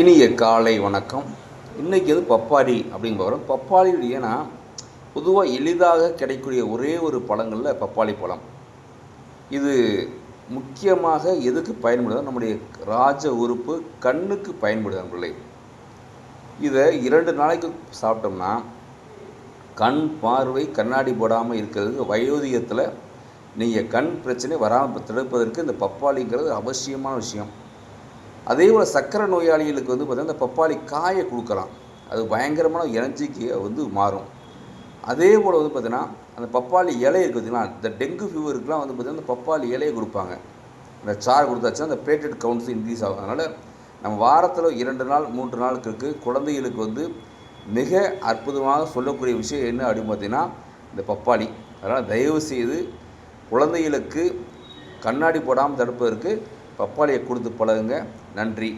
இனிய காலை வணக்கம். இன்றைக்கி பப்பாளி அப்படிங்கிற பப்பாளி ஏன்னா பொதுவாக எளிதாக கிடைக்கக்கூடிய ஒரே ஒரு பழங்களில் பப்பாளி பழம். இது முக்கியமாக எதுக்கு பயன்படுது? நம்முடைய ராஜ உறுப்பு கண்ணுக்கு பயன்படுது நண்பர்களே. இதை 2 நாளைக்கு சாப்பிட்டோம்னா கண் பார்வை கண்ணாடி போடாமல் இருக்கிறதுக்கு வயோதிகத்தில் நீங்கள் கண் பிரச்சனை வராமல் தடுப்பதற்கு இந்த பப்பாளிங்கிறது அவசியமான விஷயம். அதே போல் சர்க்கரை நோயாளிகளுக்கு பார்த்திங்கன்னா இந்த பப்பாளி காயை கொடுக்கலாம். அது பயங்கரமான எனர்ஜிக்கு மாறும். அதே போல் பார்த்திங்கன்னா அந்த பப்பாளி இலை இருக்குது பார்த்திங்களா, இந்த டெங்கு ஃபீவருக்குலாம் பார்த்திங்கன்னா இந்த பப்பாளி இலையை கொடுப்பாங்க. அந்த சாறு கொடுத்தாச்சுன்னா அந்த பிளேட்டட் கவுண்ட்ஸ் இன்க்ரீஸ் ஆகும். அதனால் நம்ம வாரத்தில் 2 நாள் 3 நாளுக்கு குழந்தைகளுக்கு மிக அற்புதமாக சொல்லக்கூடிய விஷயம் என்ன அப்படின்னு பார்த்திங்கன்னா இந்த பப்பாளி. அதனால் தயவுசெய்து குழந்தைகளுக்கு கண்ணாடி போடாமல் தடுப்பதற்கு பப்பாளியை கொடுத்து பழகுங்க. நன்றி.